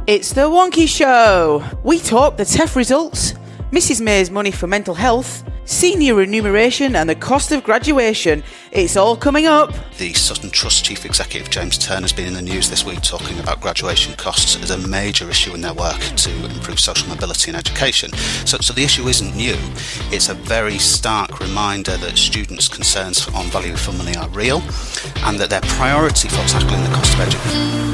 It's the Wonkhe Show. We talk the TEF results, Mrs May's money for mental health, senior remuneration and the cost of graduation. It's all coming up. The Sutton Trust Chief Executive James Turner has been in the news this week talking about graduation costs as a major issue in their work to improve social mobility in education. So the issue isn't new. It's a very stark reminder that students' concerns on value for money are real and that their priority for tackling the cost of education.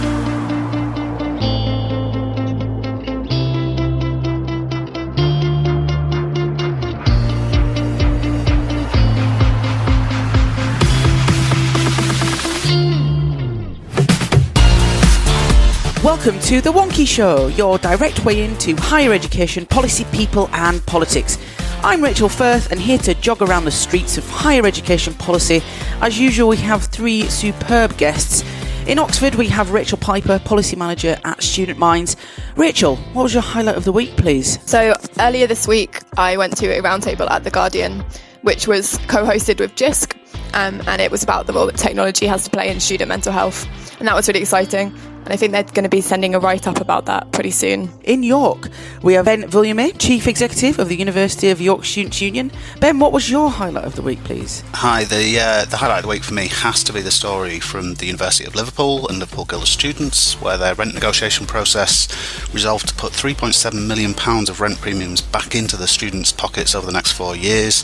Welcome to the Wonkhe Show, your direct way into higher education, policy, people and politics. I'm Rachel Firth and here to jog around the streets of higher education policy. As usual, we have three superb guests. In Oxford, we have Rachel Piper, Policy Manager at Student Minds. Rachel, what was your highlight of the week, please? So earlier this week, I went to a roundtable at The Guardian, which was co-hosted with JISC, and it was about the role that technology has to play in student mental health. And that was really exciting. And I think they're going to be sending a write-up about that pretty soon. In York, we have Ben Vulliamy, Chief Executive of the University of York Students' Union. Ben, what was your highlight of the week, please? Hi, the highlight of the week for me has to be the story from the University of Liverpool and Liverpool Guild of Students, where their rent negotiation process resolved to put £3.7 million of rent premiums back into the students' pockets over the next 4 years,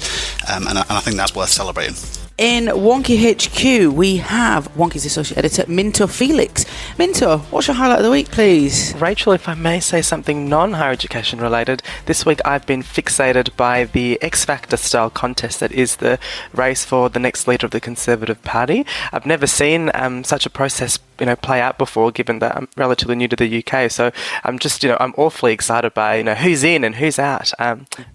and I think that's worth celebrating. In Wonkhe HQ, we have Wonkhe's Associate Editor, Minto Felix. Minto, what's your highlight of the week, please? Rachel, if I may say something non-higher education related, this week I've been fixated by the X Factor style contest that is the race for the next leader of the Conservative Party. I've never seen such a process play out before, given that I'm relatively new to the UK. So I'm just, I'm awfully excited by, who's in and who's out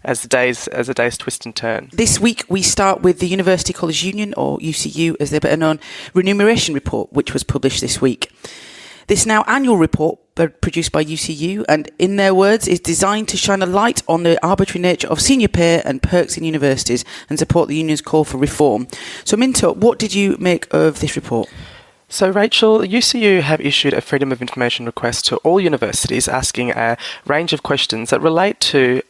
as the days twist and turn. This week we start with the University College Union, or UCU as they're better known, remuneration report, which was published this week. This now annual report produced by UCU, and in their words, is designed to shine a light on the arbitrary nature of senior pay and perks in universities and support the union's call for reform. So Minto, what did you make of this report? So, Rachel, UCU have issued a Freedom of Information request to all universities asking a range of questions that relate to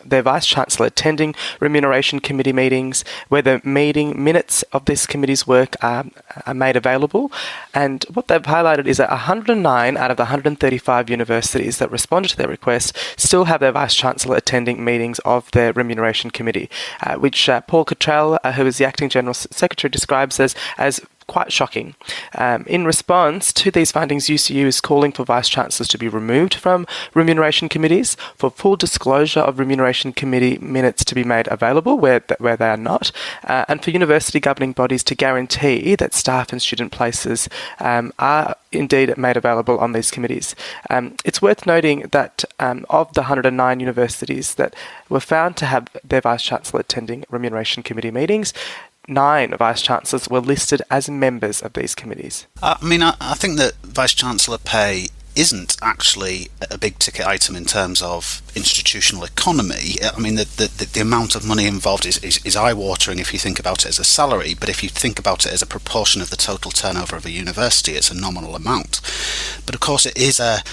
their Vice-Chancellor attending remuneration committee meetings, whether meeting minutes of this committee's work are made available. And what they've highlighted is that 109 out of the 135 universities that responded to their request still have their Vice-Chancellor attending meetings of their remuneration committee, which Paul Cottrell, who is the Acting General Secretary, describes as quite shocking. In response to these findings, UCU is calling for Vice-Chancellors to be removed from remuneration committees, for full disclosure of remuneration committee minutes to be made available where they are not, and for university governing bodies to guarantee that staff and student places are indeed made available on these committees. It's worth noting that of the 109 universities that were found to have their Vice-Chancellor attending remuneration committee meetings, 9 Vice-Chancellors were listed as members of these committees. I think that Vice-Chancellor pay isn't actually a big ticket item in terms of institutional economy. I mean, the amount of money involved is eye-watering if you think about it as a salary, but if you think about it as a proportion of the total turnover of a university, it's a nominal amount. But of course it is a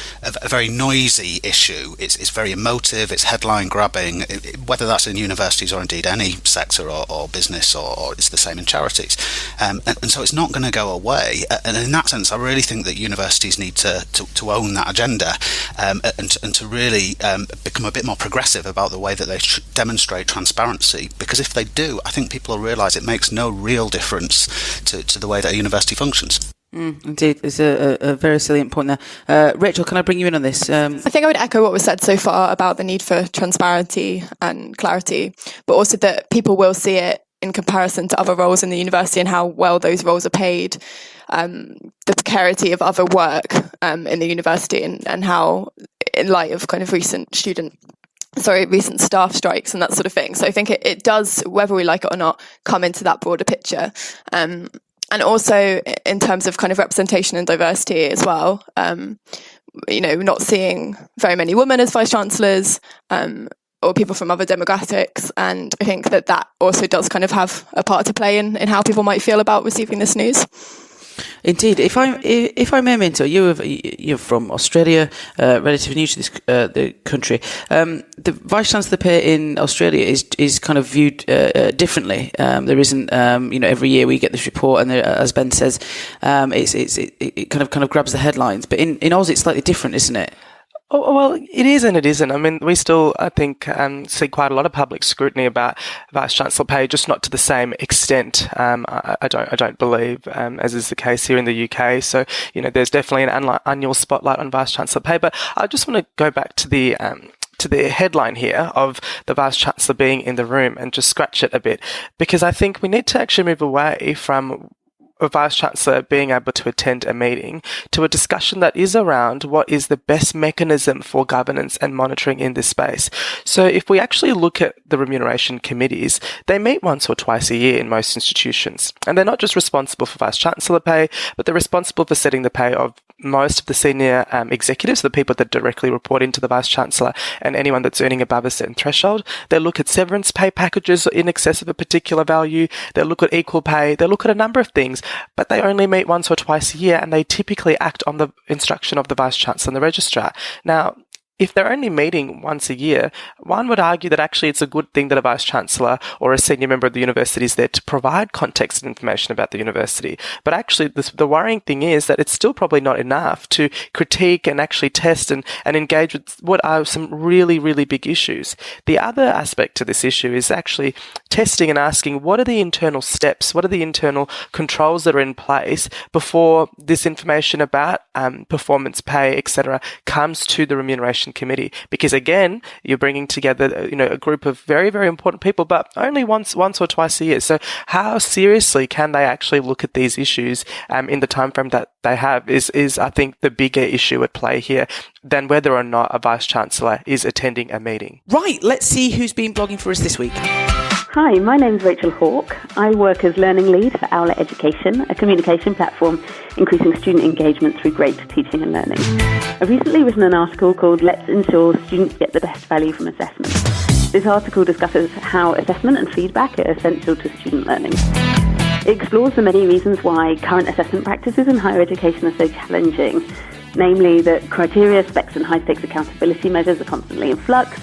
very noisy issue. It's very emotive, it's headline grabbing, whether that's in universities or indeed any sector or business, or it's the same in charities. And so it's not going to go away. And in that sense, I really think that universities need to own that agenda and to really become a bit more progressive about the way that they demonstrate transparency, because if they do, I think people will realise it makes no real difference to the way that a university functions. Indeed, it's a very salient point there. Rachel, can I bring you in on this? I think I would echo what was said so far about the need for transparency and clarity, but also that people will see it in comparison to other roles in the university and how well those roles are paid, the precarity of other work in the university, and how, in light of kind of recent staff strikes and that sort of thing. So I think it does, whether we like it or not, come into that broader picture. And also in terms of kind of representation and diversity as well, not seeing very many women as Vice-Chancellors, or people from other demographics. And I think that also does kind of have a part to play in how people might feel about receiving this news. Indeed. If I may, Minto, you're from Australia, relatively new to this the country. The Vice Chancellor pay in Australia is kind of viewed differently. There isn't, every year we get this report, and there, as Ben says, it kind of grabs the headlines. But in Oz, it's slightly different, isn't it? Oh, well, it is and it isn't. I mean, we still, I think, see quite a lot of public scrutiny about Vice-Chancellor pay, just not to the same extent, I don't believe, as is the case here in the UK. So, there's definitely an annual spotlight on Vice-Chancellor pay. But I just want to go back to the headline here of the Vice-Chancellor being in the room and just scratch it a bit, because I think we need to actually move away from a Vice-Chancellor being able to attend a meeting to a discussion that is around what is the best mechanism for governance and monitoring in this space. So if we actually look at the remuneration committees, they meet once or twice a year in most institutions. And they're not just responsible for Vice-Chancellor pay, but they're responsible for setting the pay of most of the senior executives, the people that directly report into the Vice-Chancellor, and anyone that's earning above a certain threshold. They look at severance pay packages in excess of a particular value. They look at equal pay. They look at a number of things, but they only meet once or twice a year, and they typically act on the instruction of the Vice-Chancellor and the Registrar. Now, if they're only meeting once a year, one would argue that actually it's a good thing that a Vice-Chancellor or a senior member of the university is there to provide context and information about the university. But actually, the worrying thing is that it's still probably not enough to critique and actually test and engage with what are some really, really big issues. The other aspect to this issue is actually testing and asking, what are the internal steps, what are the internal controls that are in place before this information about performance pay, etc., comes to the remuneration committee? Because again, you're bringing together a group of very, very important people, but only once or twice a year. So how seriously can they actually look at these issues in the time frame that they have is I think the bigger issue at play here than whether or not a Vice-Chancellor is attending a meeting. Right, let's see who's been blogging for us this week. Hi, my name's Rachel Hawke. I work as Learning Lead for Owlet Education, a communication platform increasing student engagement through great teaching and learning. I've recently written an article called Let's Ensure Students Get the Best Value from Assessment. This article discusses how assessment and feedback are essential to student learning. It explores the many reasons why current assessment practices in higher education are so challenging, namely that criteria, specs and high-stakes accountability measures are constantly in flux,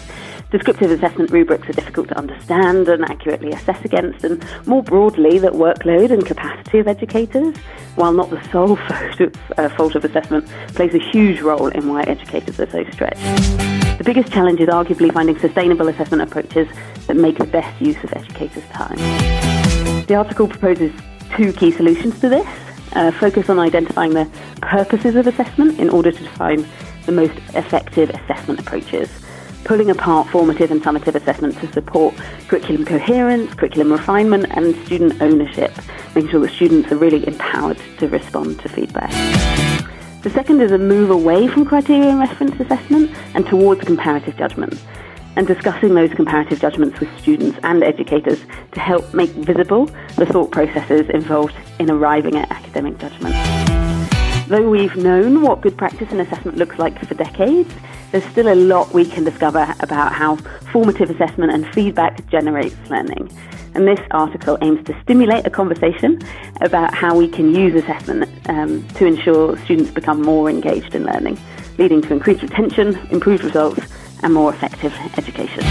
descriptive assessment rubrics are difficult to understand and accurately assess against, and more broadly that workload and capacity of educators, while not the sole fault of assessment, plays a huge role in why educators are so stretched. The biggest challenge is arguably finding sustainable assessment approaches that make the best use of educators' time. The article proposes two key solutions to this. Focus on identifying the purposes of assessment in order to define the most effective assessment approaches, pulling apart formative and summative assessment to support curriculum coherence, curriculum refinement and student ownership, making sure that students are really empowered to respond to feedback. The second is a move away from criteria and reference assessment and towards comparative judgment, and discussing those comparative judgments with students and educators to help make visible the thought processes involved in arriving at academic judgment. Though we've known what good practice in assessment looks like for decades, there's still a lot we can discover about how formative assessment and feedback generates learning. And this article aims to stimulate a conversation about how we can use assessment to ensure students become more engaged in learning, leading to increased retention, improved results, and more effective education.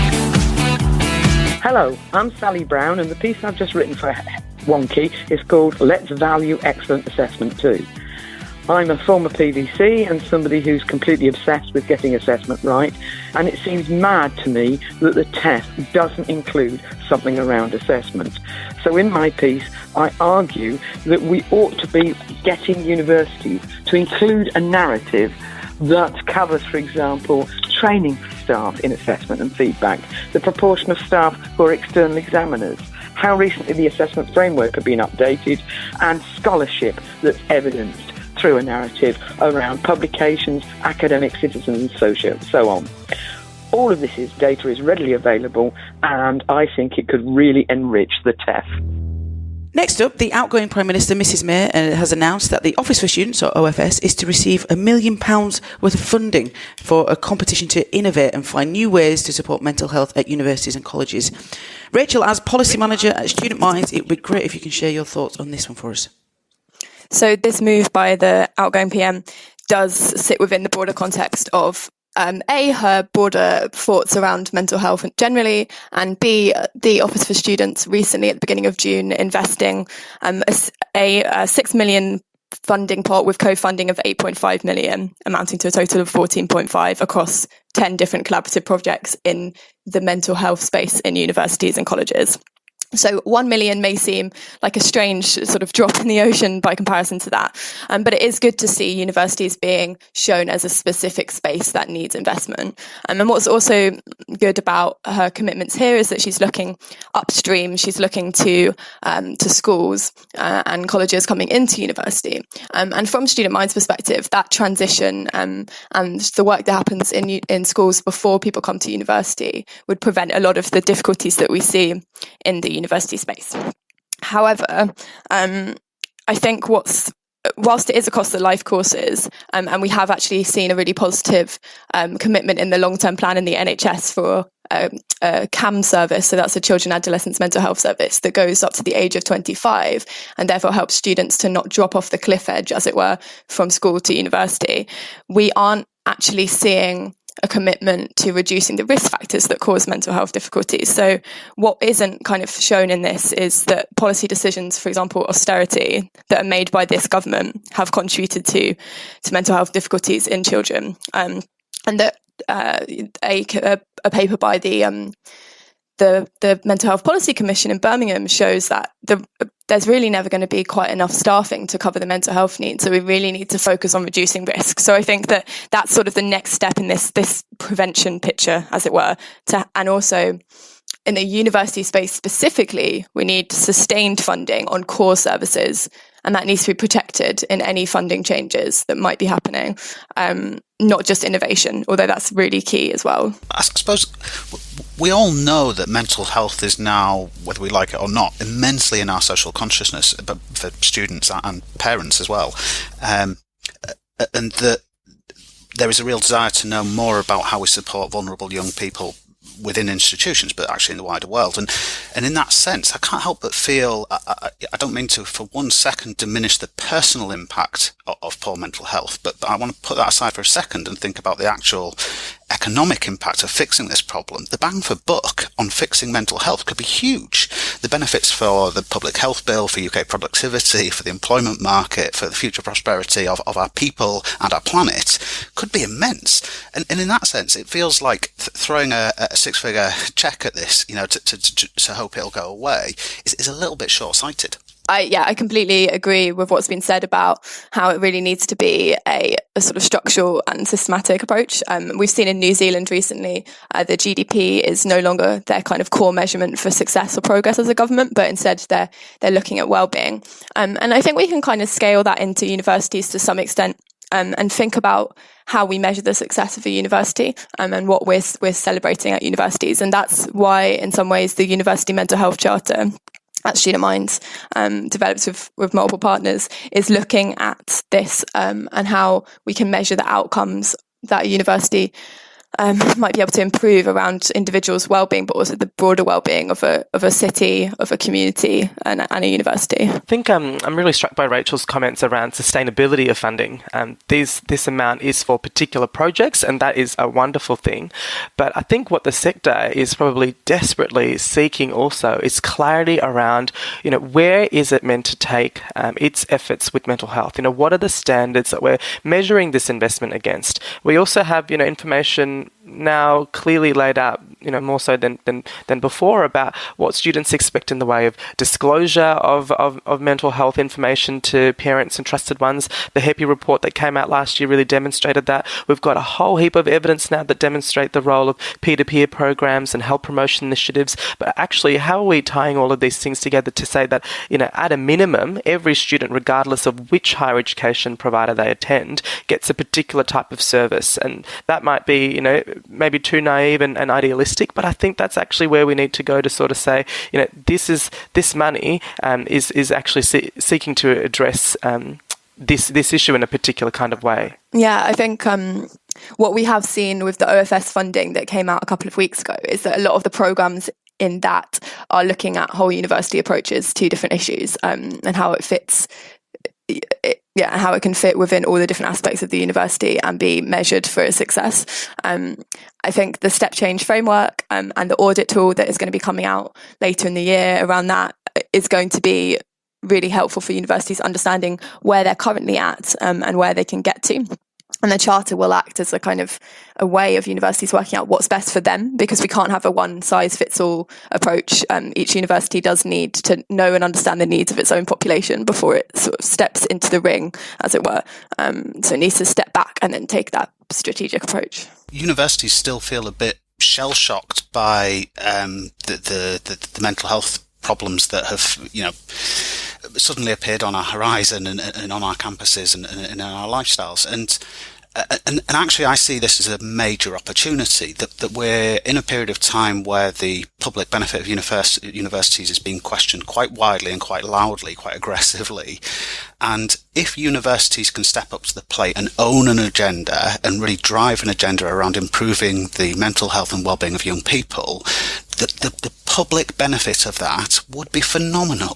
Hello, I'm Sally Brown, and the piece I've just written for Wonkhe is called Let's Value Excellent Assessment Too. I'm a former PVC and somebody who's completely obsessed with getting assessment right, and it seems mad to me that the TEF doesn't include something around assessment. So in my piece, I argue that we ought to be getting universities to include a narrative that covers, for example, training staff in assessment and feedback, the proportion of staff who are external examiners, how recently the assessment framework had been updated, and scholarship that's evidenced through a narrative around publications, academic citizens, and so on. All of this data is readily available, and I think it could really enrich the TEF. Next up, the outgoing Prime Minister, Mrs May, has announced that the Office for Students, or OFS, is to receive £1 million worth of funding for a competition to innovate and find new ways to support mental health at universities and colleges. Rachel, as Policy Manager at Student Minds, it would be great if you can share your thoughts on this one for us. So this move by the outgoing PM does sit within the broader context of her broader thoughts around mental health generally, and B, the Office for Students recently at the beginning of June investing a 6 million funding pot with co-funding of 8.5 million, amounting to a total of 14.5 across 10 different collaborative projects in the mental health space in universities and colleges. So 1 million may seem like a strange sort of drop in the ocean by comparison to that. But it is good to see universities being shown as a specific space that needs investment. And what's also good about her commitments here is that she's looking upstream. She's looking to schools and colleges coming into university. And from Student Mind's perspective, that transition and the work that happens in schools before people come to university would prevent a lot of the difficulties that we see in the university space. However, I think whilst it is across the life courses, and we have actually seen a really positive commitment in the long-term plan in the NHS for a CAM service, so that's a children and adolescents mental health service that goes up to the age of 25 and therefore helps students to not drop off the cliff edge, as it were, from school to university. We aren't actually seeing a commitment to reducing the risk factors that cause mental health difficulties. So what isn't kind of shown in this is that policy decisions, for example, austerity, that are made by this government have contributed to mental health difficulties in children. And that a paper by the Mental Health Policy Commission in Birmingham shows that there's really never going to be quite enough staffing to cover the mental health needs. So we really need to focus on reducing risk. So I think that that's sort of the next step in this prevention picture, as it were. And also in the university space specifically, we need sustained funding on core services, and that needs to be protected in any funding changes that might be happening, not just innovation, although that's really key as well. I suppose we all know that mental health is now, whether we like it or not, immensely in our social consciousness, but for students and parents as well, and that there is a real desire to know more about how we support vulnerable young people within institutions, but actually in the wider world. And in that sense, I can't help but feel, I don't mean to for one second diminish the personal impact of poor mental health, but I want to put that aside for a second and think about the actual economic impact of fixing this problem. The bang for buck on fixing mental health could be huge. The benefits for the public health bill, for UK productivity, for the employment market, for the future prosperity of our people and our planet could be immense. And in that sense, it feels like throwing a six-figure check at this, to hope it'll go away, is a little bit short-sighted. I completely agree with what's been said about how it really needs to be a sort of structural and systematic approach. We've seen in New Zealand recently, the GDP is no longer their kind of core measurement for success or progress as a government, but instead they're looking at well-being. And I think we can kind of scale that into universities to some extent, and think about how we measure the success of a university, and what we're celebrating at universities. And that's why, in some ways, the University Mental Health Charter at Student Minds, developed with multiple partners, is looking at this and how we can measure the outcomes that a university might be able to improve around individuals' well-being, but also the broader well-being of a city, of a community, and a university. I think I'm really struck by Rachel's comments around sustainability of funding. This amount is for particular projects, and that is a wonderful thing. But I think what the sector is probably desperately seeking also is clarity around, where is it meant to take its efforts with mental health? What are the standards that we're measuring this investment against? We also have, information now clearly laid out, more so than before, about what students expect in the way of disclosure of mental health information to parents and trusted ones. The HEPI report that came out last year really demonstrated that. We've got a whole heap of evidence now that demonstrate the role of peer-to-peer programs and health promotion initiatives. But actually, how are we tying all of these things together to say that, at a minimum, every student, regardless of which higher education provider they attend, gets a particular type of service? And that might be, maybe too naive and idealistic, but I think that's actually where we need to go to sort of say, this money is actually seeking to address this issue in a particular kind of way. Yeah, I think what we have seen with the OFS funding that came out a couple of weeks ago is that a lot of the programs in that are looking at whole university approaches to different issues, and how it fits how it can fit within all the different aspects of the university and be measured for its success. I think the step change framework and the audit tool that is going to be coming out later in the year around that is going to be really helpful for universities understanding where they're currently at and where they can get to. And the charter will act as a kind of a way of universities working out what's best for them, because we can't have a one-size-fits-all approach. Each university does need to know and understand the needs of its own population before it sort of steps into the ring, as it were. So it needs to step back and then take that strategic approach. Universities still feel a bit shell-shocked by the mental health problems that have, suddenly appeared on our horizon and on our campuses and in our lifestyles. And actually, I see this as a major opportunity, that we're in a period of time where the public benefit of universities is being questioned quite widely and quite loudly, quite aggressively. And if universities can step up to the plate and own an agenda and really drive an agenda around improving the mental health and well-being of young people, the public benefit of that would be phenomenal.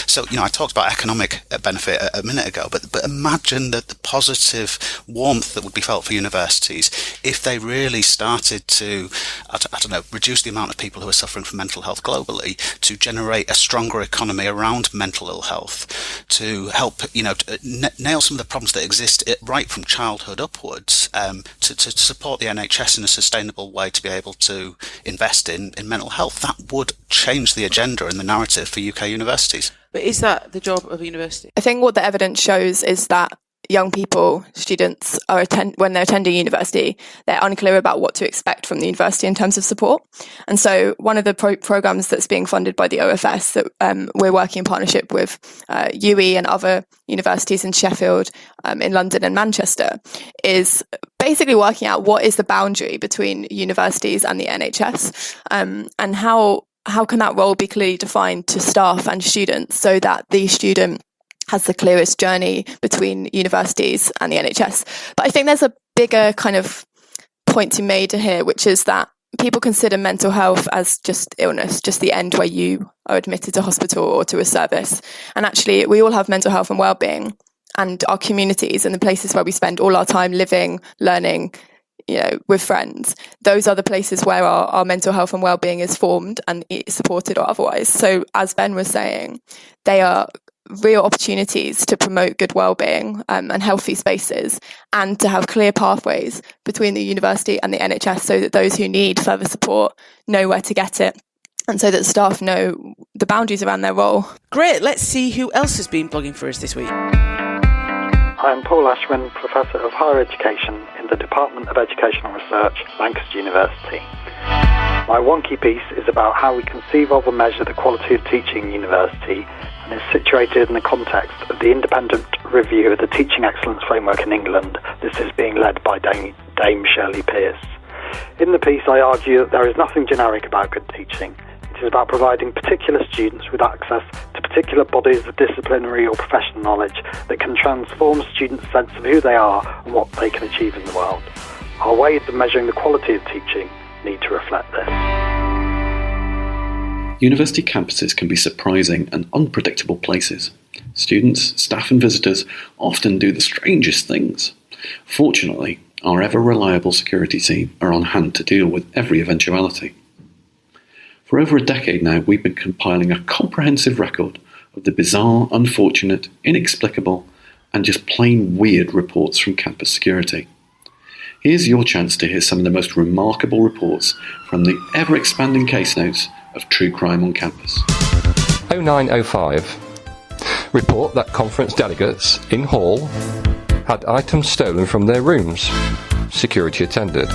So, I talked about economic benefit a minute ago, but imagine the positive warmth that would be felt for universities if they really started to, reduce the amount of people who are suffering from mental health globally, to generate a stronger economy around mental ill health, to help, nail some of the problems that exist right from childhood upwards, to support the NHS in a sustainable way to be able to invest in mental health. That would change the agenda and the narrative for UK universities. But is that the job of a university? I think what the evidence shows is that young people, students, when they're attending university, they're unclear about what to expect from the university in terms of support. And so one of the programs that's being funded by the OFS that we're working in partnership with UE and other universities in Sheffield, in London and Manchester, is basically working out what is the boundary between universities and the NHS, and how can that role be clearly defined to staff and students so that the student has the clearest journey between universities and the NHS. But I think there's a bigger kind of point to be made here, which is that people consider mental health as just illness, just the end where you are admitted to hospital or to a service. And actually, we all have mental health and well-being, and our communities and the places where we spend all our time living, learning, with friends, those are the places where our mental health and well-being is formed and supported or otherwise. So as Ben was saying, they are real opportunities to promote good well-being and healthy spaces, and to have clear pathways between the university and the NHS so that those who need further support know where to get it, and so that staff know the boundaries around their role. Great, let's see who else has been blogging for us this week. I'm Paul Ashwin, Professor of Higher Education in the Department of Educational Research, Lancaster University. My Wonkhe piece is about how we conceive of and measure the quality of teaching in university, and is situated in the context of the independent review of the Teaching Excellence Framework in England. This is being led by Dame Shirley Pearce. In the piece, I argue that there is nothing generic about good teaching. It is about providing particular students with access to particular bodies of disciplinary or professional knowledge that can transform students' sense of who they are and what they can achieve in the world. Our ways of measuring the quality of teaching need to reflect this. University campuses can be surprising and unpredictable places. Students, staff and visitors often do the strangest things. Fortunately, our ever-reliable security team are on hand to deal with every eventuality. For over a decade now, we've been compiling a comprehensive record of the bizarre, unfortunate, inexplicable, and just plain weird reports from campus security. Here's your chance to hear some of the most remarkable reports from the ever-expanding case notes of true crime on campus. 0905. Report that conference delegates in hall had items stolen from their rooms. Security attended.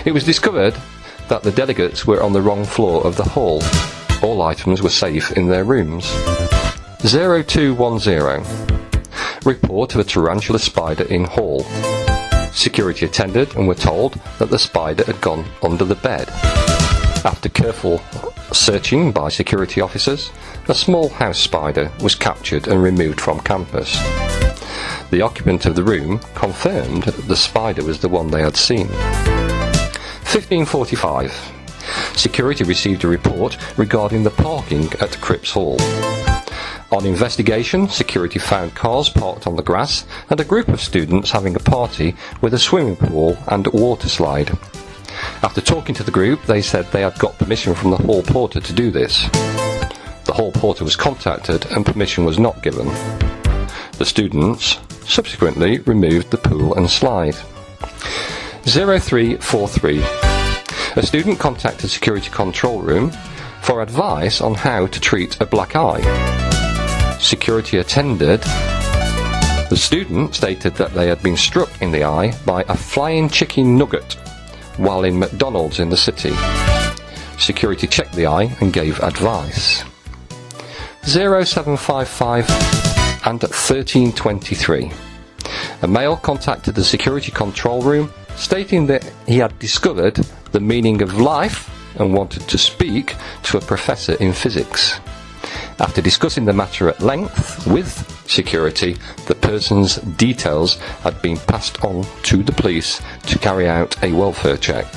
It was discovered that the delegates were on the wrong floor of the hall. All items were safe in their rooms. 0210. Report of a tarantula spider in hall. Security attended and were told that the spider had gone under the bed. After careful searching by security officers, a small house spider was captured and removed from campus. The occupant of the room confirmed the spider was the one they had seen. 1545. Security received a report regarding the parking at Cripps Hall. On investigation, security found cars parked on the grass and a group of students having a party with a swimming pool and water slide. After talking to the group, they said they had got permission from the hall porter to do this. The hall porter was contacted and permission was not given. The students subsequently removed the pool and slide. 0343. A student contacted security control room for advice on how to treat a black eye. Security attended. The student stated that they had been struck in the eye by a flying chicken nugget while in McDonald's in the city. Security checked the eye and gave advice. 0755 and 1323. A male contacted the security control room stating that he had discovered the meaning of life and wanted to speak to a professor in physics. After discussing the matter at length with security, the person's details had been passed on to the police to carry out a welfare check.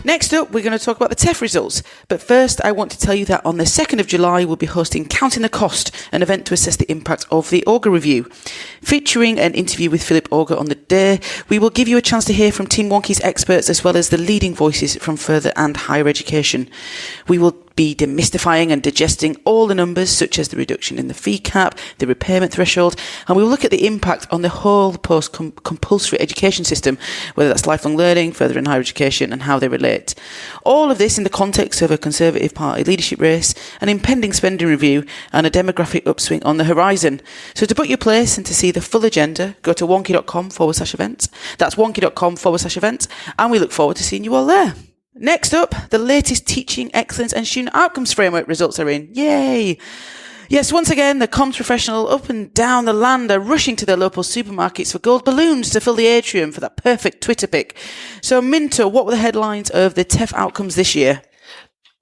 Next up, we're going to talk about the TEF results. But first, I want to tell you that on the 2nd of July, we'll be hosting Counting the Cost, an event to assess the impact of the Auger Review. Featuring an interview with Philip Auger on the day, we will give you a chance to hear from Team Wonkhe's experts as well as the leading voices from further and higher education. We will be demystifying and digesting all the numbers, such as the reduction in the fee cap, the repayment threshold, and we will look at the impact on the whole post-compulsory education system, whether that's lifelong learning, further and higher education, and how they relate. All of this in the context of a Conservative Party leadership race, an impending spending review, and a demographic upswing on the horizon. So to book your place and to see the full agenda, go to wonkhe.com/events. That's wonkhe.com/events, and we look forward to seeing you all there. Next up, the latest Teaching Excellence and Student Outcomes Framework results are in. Yay! Yes, once again, the comms professional up and down the land are rushing to their local supermarkets for gold balloons to fill the atrium for that perfect Twitter pic. So, Minto, what were the headlines of the TEF outcomes this year?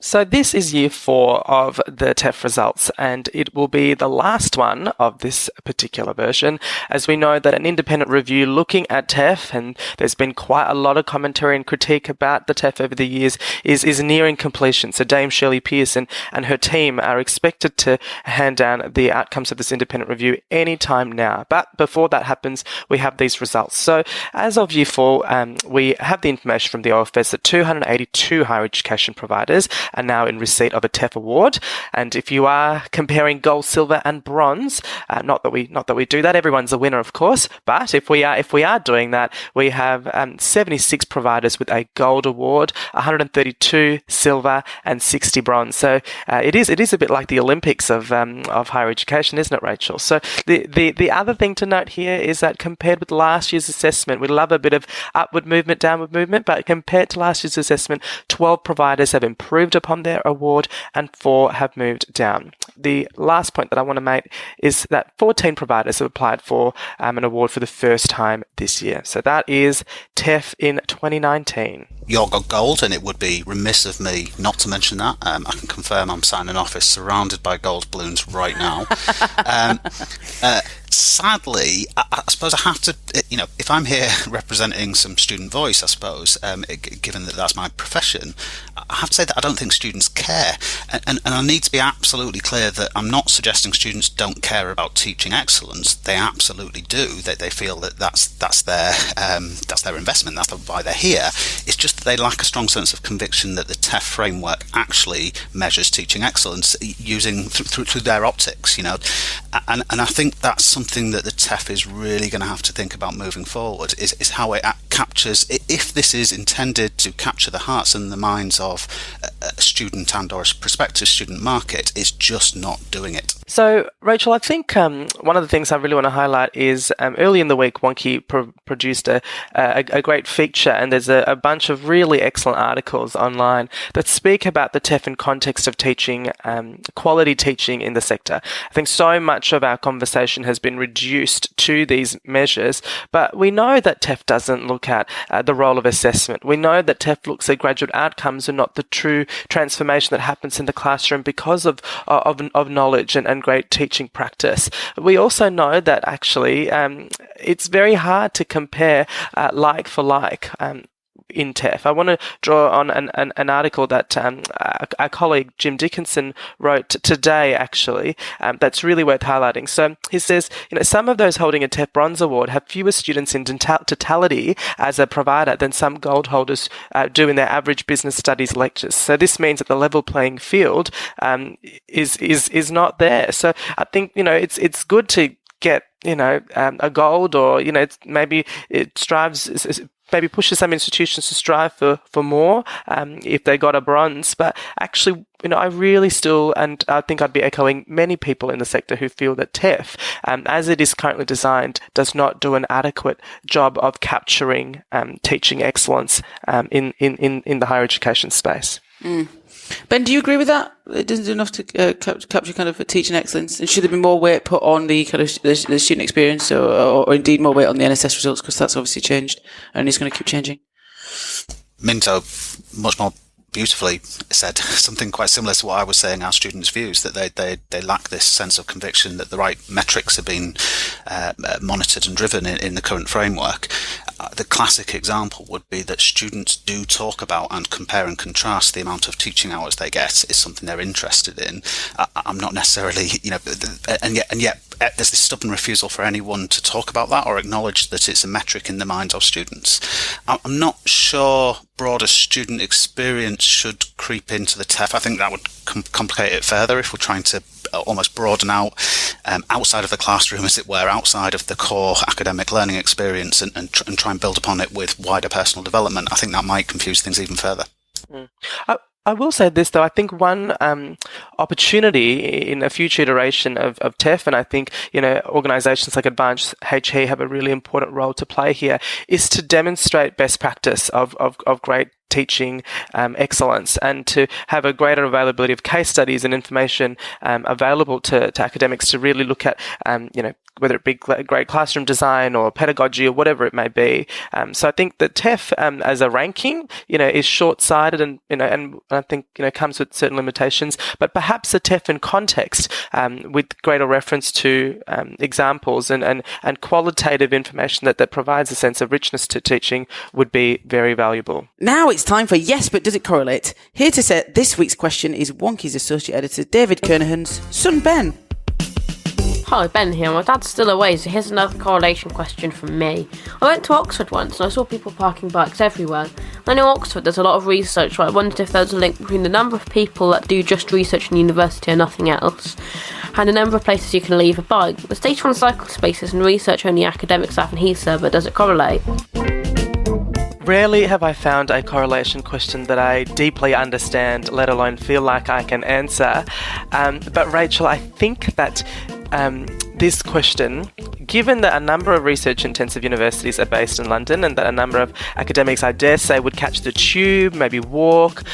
So this is year 4 of the TEF results, and it will be the last one of this particular version, as we know that an independent review looking at TEF, and there's been quite a lot of commentary and critique about the TEF over the years, is nearing completion. So Dame Shirley Pearson and her team are expected to hand down the outcomes of this independent review any time now. But before that happens, we have these results. So as of year 4, we have the information from the OFS that 282 higher education providers are now in receipt of a TEF award. And if you are comparing gold, silver, and bronze, not that we do that, everyone's a winner, of course. But if we are doing that, we have 76 providers with a gold award, 132 silver, and 60 bronze. So it is a bit like the Olympics of higher education, isn't it, Rachel? So the other thing to note here is that compared with last year's assessment, we love a bit of upward movement, downward movement, but compared to last year's assessment, 12 providers have improved upon their award and 4 have moved down. The last point that I want to make is that 14 providers have applied for an award for the first time this year. So that is TEF in 2019. You're got gold, and it would be remiss of me not to mention that. I can confirm I'm sat in an office surrounded by gold balloons right now. Sadly, I suppose I have to, if I'm here representing some student voice, I suppose, given that that's my profession, I have to say that I don't think students care. And I need to be absolutely clear that I'm not suggesting students don't care about teaching excellence. They absolutely do. They feel that that's their investment. That's why they're here. It's just that they lack a strong sense of conviction that the TEF framework actually measures teaching excellence using through their optics, And I think that's something that the TEF is really going to have to think about moving forward, is how it captures, if this is intended to capture the hearts and the minds of a student and or a prospective student market, it's just not doing it. So, Rachel, I think one of the things I really want to highlight is early in the week, Wonkhe produced a great feature, and there's a bunch of really excellent articles online that speak about the TEF in context of teaching, quality teaching in the sector. I think so much of our conversation has been reduced to these measures, but we know that TEF doesn't look at the role of assessment. We know that TEF looks at graduate outcomes and not the true transformation that happens in the classroom because of knowledge and great teaching practice. We also know that actually it's very hard to compare like for like. in TEF. I want to draw on an article that our colleague Jim Dickinson wrote today, actually, that's really worth highlighting. So he says, some of those holding a TEF Bronze Award have fewer students in totality as a provider than some gold holders do in their average business studies lectures. So this means that the level playing field is not there. So I think, it's good to get, a gold, or, maybe it maybe pushes some institutions to strive for more if they got a bronze. But actually, I really still, and I think I'd be echoing many people in the sector who feel that TEF, as it is currently designed, does not do an adequate job of capturing teaching excellence in the higher education space. Mm. Ben, do you agree with that? It doesn't do enough to capture kind of teaching excellence, and should there be more weight put on the kind of the student experience, or indeed more weight on the NSS results, because that's obviously changed and is going to keep changing? Minto much more beautifully said something quite similar to what I was saying. Our students' views that they lack this sense of conviction that the right metrics are being monitored and driven in the current framework. The classic example would be that students do talk about and compare and contrast the amount of teaching hours they get is something they're interested in. I'm not necessarily, and yet there's this stubborn refusal for anyone to talk about that or acknowledge that it's a metric in the minds of students. I'm not sure broader student experience should creep into the TEF. I think that would complicate it further if we're trying to almost broaden out outside of the classroom, as it were, outside of the core academic learning experience, and try and build upon it with wider personal development. I think that might confuse things even further. Mm. I will say this, though. I think one opportunity in a future iteration of TEF, and I think, organisations like Advantage HE have a really important role to play here, is to demonstrate best practice of great teaching excellence, and to have a greater availability of case studies and information available to academics to really look at, whether it be great classroom design or pedagogy or whatever it may be. So I think that TEF as a ranking, is short-sighted and I think, comes with certain limitations, but perhaps a TEF in context with greater reference to examples and qualitative information that provides a sense of richness to teaching would be very valuable. Now it's time for Yes, but does it correlate? Here to set this week's question is Wonkhe's associate editor David Kernahan's son Ben. Hi, Ben here. My dad's still away, so here's another correlation question from me. I went to Oxford once and I saw people parking bikes everywhere. I know Oxford there's a lot of research, so I wondered if there was a link between the number of people that do just research in university and nothing else, and the number of places you can leave a bike. There's data on cycle spaces and research only academic staff in HESA, but does it correlate? Rarely have I found a correlation question that I deeply understand, let alone feel like I can answer. But Rachel, I think that this question, given that a number of research-intensive universities are based in London and that a number of academics, I dare say, would catch the tube, maybe walk,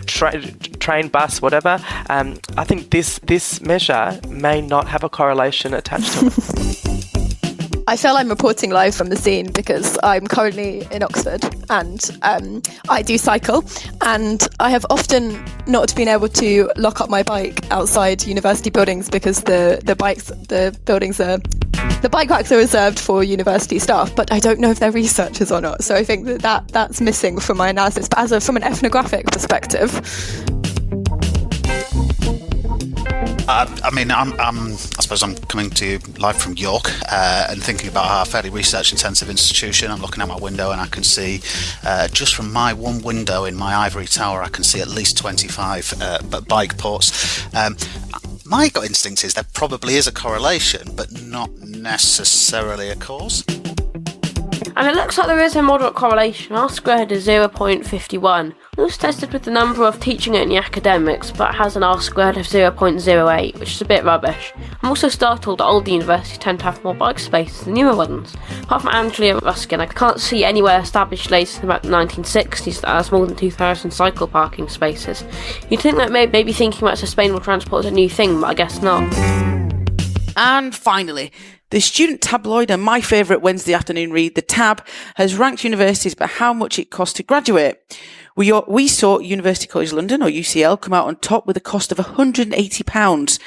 train, bus, whatever, I think this measure may not have a correlation attached to it. I feel I'm reporting live from the scene because I'm currently in Oxford and I do cycle, and I have often not been able to lock up my bike outside university buildings because the bike racks are reserved for university staff, but I don't know if they're researchers or not. So I think that's missing from my analysis. But from an ethnographic perspective, I suppose I'm coming to you live from York and thinking about our fairly research-intensive institution. I'm looking out my window and I can see, just from my one window in my ivory tower, I can see at least 25 bike ports. My gut instinct is there probably is a correlation, but not necessarily a cause. And it looks like there is a moderate correlation. R squared is 0.51. It was tested with the number of teaching only academics, but has an R squared of 0.08, which is a bit rubbish. I'm also startled that older universities tend to have more bike spaces than newer ones. Apart from Anglia Ruskin, I can't see anywhere established later than about the 1960s that has more than 2,000 cycle parking spaces. You'd think that maybe thinking about sustainable transport is a new thing, but I guess not. And finally, the student tabloid and my favourite Wednesday afternoon read, The Tab, has ranked universities by how much it costs to graduate. We saw University College London, or UCL, come out on top with a cost of £180.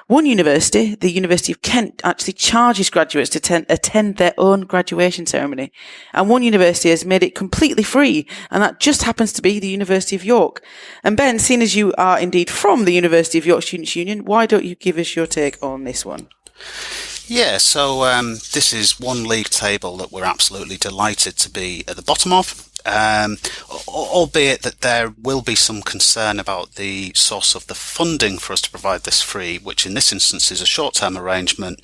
One university, the University of Kent, actually charges graduates to attend their own graduation ceremony. And one university has made it completely free, and that just happens to be the University of York. And Ben, seeing as you are indeed from the University of York Students' Union, why don't you give us your take on this one? Yeah, so this is one league table that we're absolutely delighted to be at the bottom of. Albeit that there will be some concern about the source of the funding for us to provide this free, which in this instance is a short-term arrangement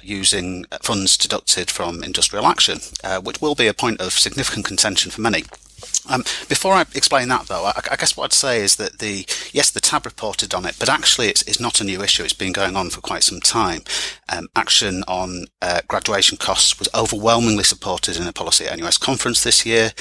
using funds deducted from industrial action, which will be a point of significant contention for many. Before I explain that, though, I guess what I'd say is that the TAB reported on it, but actually it's not a new issue. It's been going on for quite some time. Action on graduation costs was overwhelmingly supported in a policy at NUS conference this year.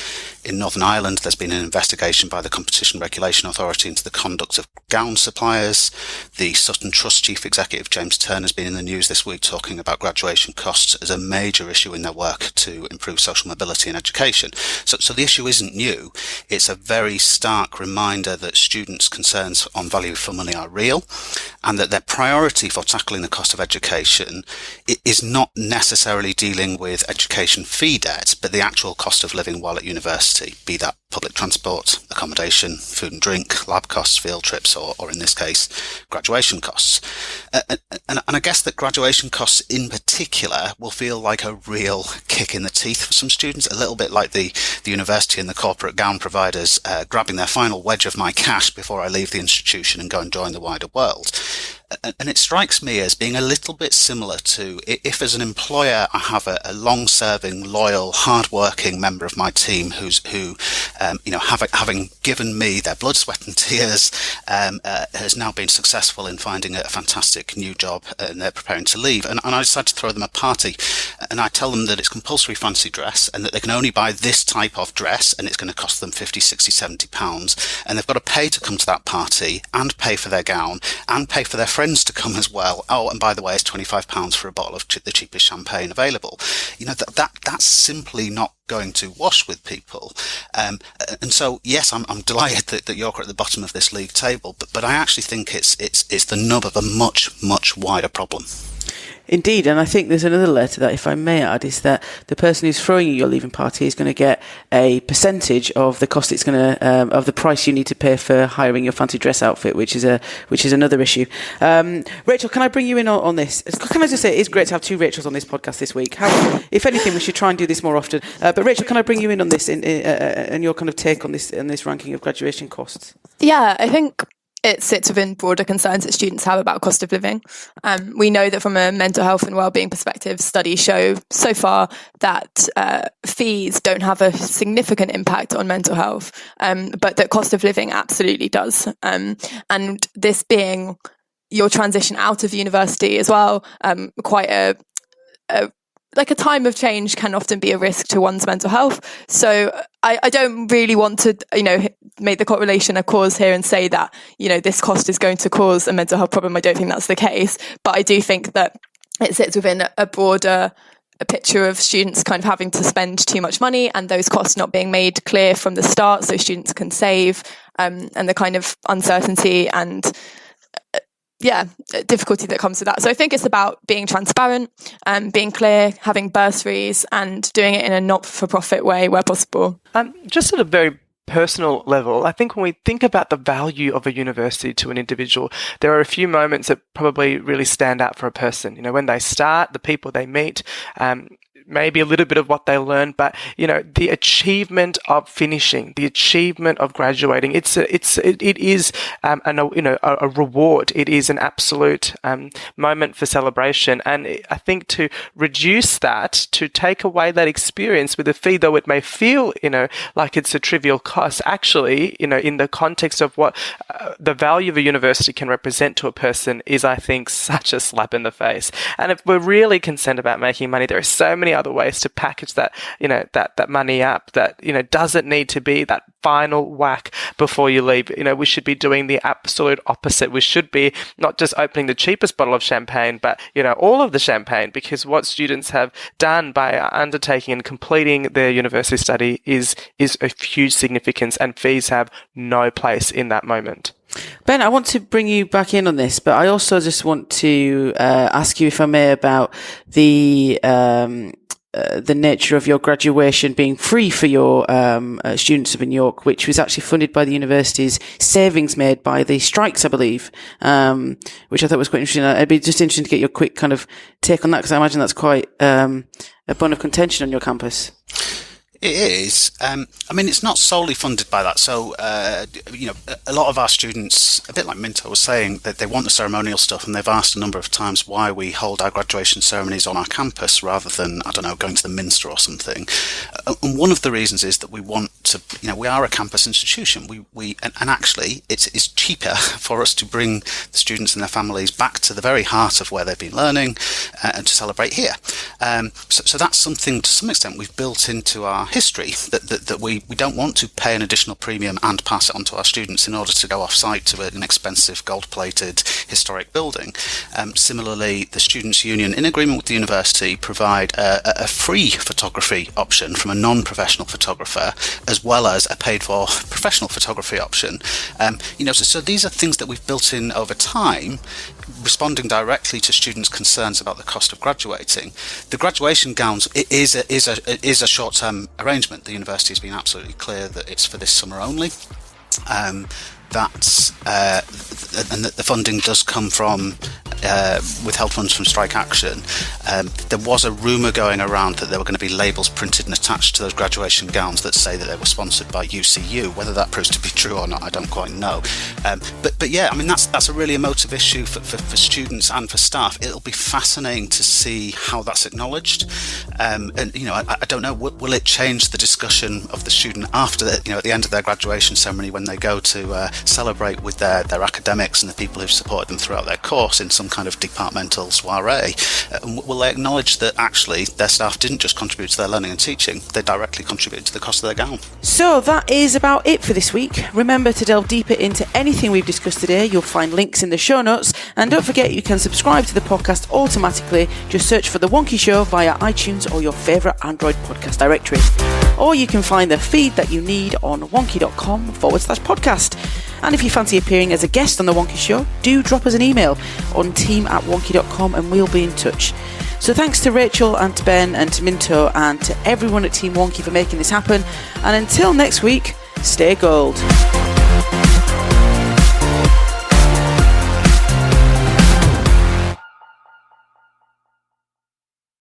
In Northern Ireland, there's been an investigation by the Competition Regulation Authority into the conduct of gown suppliers. The Sutton Trust Chief Executive, James Turner, has been in the news this week talking about graduation costs as a major issue in their work to improve social mobility in education. So the issue isn't new. It's a very stark reminder that students' concerns on value for money are real, and that their priority for tackling the cost of education is not necessarily dealing with education fee debt, but the actual cost of living while at university, be that public transport, accommodation, food and drink, lab costs, field trips, or in this case, graduation costs. And I guess that graduation costs in particular will feel like a real kick in the teeth for some students, a little bit like the university and the corporate gown providers grabbing their final wedge of my cash before I leave the institution and go and join the wider world. And it strikes me as being a little bit similar to if as an employer I have a long-serving, loyal, hard-working member of my team who having given me their blood, sweat and tears, has now been successful in finding a fantastic new job and they're preparing to leave. And I decide to throw them a party, and I tell them that it's compulsory fancy dress and that they can only buy this type of dress and it's going to cost them 50, 60, 70 pounds, and they've got to pay to come to that party and pay for their gown and pay for their friends to come as well. Oh, and by the way, it's £25 for a bottle of the cheapest champagne available. That's simply not going to wash with people. And so, yes, I'm delighted that York are at the bottom of this league table, but I actually think it's the nub of a much, much wider problem. Indeed, and I think there's another layer to that, if I may add, is that the person who's throwing you your leaving party is going to get a percentage of the cost it's going to of the price you need to pay for hiring your fancy dress outfit, which is another issue. Rachel, can I bring you in on this? Can I just say it is great to have two Rachels on this podcast this week. If anything, we should try and do this more often. But Rachel, can I bring you in on this and your kind of take on this ranking of graduation costs? Yeah, I think it sits within broader concerns that students have about cost of living. We know that from a mental health and wellbeing perspective, studies show so far that fees don't have a significant impact on mental health, but that cost of living absolutely does. And this being your transition out of university as well, quite a time of change can often be a risk to one's mental health. So I don't really want to, make the correlation a cause here and say that, this cost is going to cause a mental health problem. I don't think that's the case, but I do think that it sits within a broader picture of students kind of having to spend too much money and those costs not being made clear from the start so students can save, and the kind of uncertainty and difficulty that comes with that. So I think it's about being transparent, being clear, having bursaries, and doing it in a not-for-profit way where possible. Just at a very personal level, I think when we think about the value of a university to an individual, there are a few moments that probably really stand out for a person. When they start, the people they meet, maybe a little bit of what they learn, but the achievement of finishing, the achievement of graduating, it is a reward. It is an absolute moment for celebration, and I think to reduce that, to take away that experience with a fee, though it may feel like it's a trivial cost, actually in the context of what the value of a university can represent to a person is, I think, such a slap in the face. And if we're really concerned about making money, there are so many other ways to package that that money up that doesn't need to be that final whack before you leave. We should be doing the absolute opposite. We should be not just opening the cheapest bottle of champagne, but, all of the champagne, because what students have done by undertaking and completing their university study is of huge significance, and fees have no place in that moment. Ben, I want to bring you back in on this, but I also just want to ask you, if I may, about the nature of your graduation being free for your students up in York, which was actually funded by the university's savings made by the strikes, I believe, which I thought was quite interesting. It'd be just interesting to get your quick kind of take on that, because I imagine that's quite a bone of contention on your campus. It is. It's not solely funded by that. So, a lot of our students, a bit like Minto was saying, that they want the ceremonial stuff, and they've asked a number of times why we hold our graduation ceremonies on our campus rather than, going to the Minster or something. And one of the reasons is that we want to, we are a campus institution. And actually, it's cheaper for us to bring the students and their families back to the very heart of where they've been learning and to celebrate here. So that's something, to some extent, we've built into our history, that we don't want to pay an additional premium and pass it on to our students in order to go off-site to an expensive gold-plated historic building. Similarly, the Students' Union, in agreement with the university, provide a free photography option from a non-professional photographer, as well as a paid-for professional photography option. So these are things that we've built in over time, responding directly to students' concerns about the cost of graduating. The graduation gowns is a short-term arrangement. The university has been absolutely clear that it's for this summer only. And that the funding does come from withheld funds from strike action. There was a rumour going around that there were going to be labels printed and attached to those graduation gowns that say that they were sponsored by UCU. Whether that proves to be true or not, I don't quite know. But yeah, that's a really emotive issue for students and for staff. It'll be fascinating to see how that's acknowledged. And I don't know, will it change the discussion of the student after at the end of their graduation ceremony, when they go to celebrate with their academics and the people who've supported them throughout their course in some kind of departmental soiree? Will they acknowledge that actually their staff didn't just contribute to their learning and teaching, they directly contributed to the cost of their gown? So that is about it for this week. Remember to delve deeper into anything we've discussed today. You'll find links in the show notes, and don't forget you can subscribe to the podcast automatically. Just search for The Wonkhe Show via iTunes or your favourite Android podcast directory. Or you can find the feed that you need on wonkhe.com/podcast. And if you fancy appearing as a guest on The Wonkhe Show, do drop us an email on team@wonkhe.com and we'll be in touch. So thanks to Rachel and to Ben and to Minto and to everyone at Team Wonkhe for making this happen. And until next week, stay gold.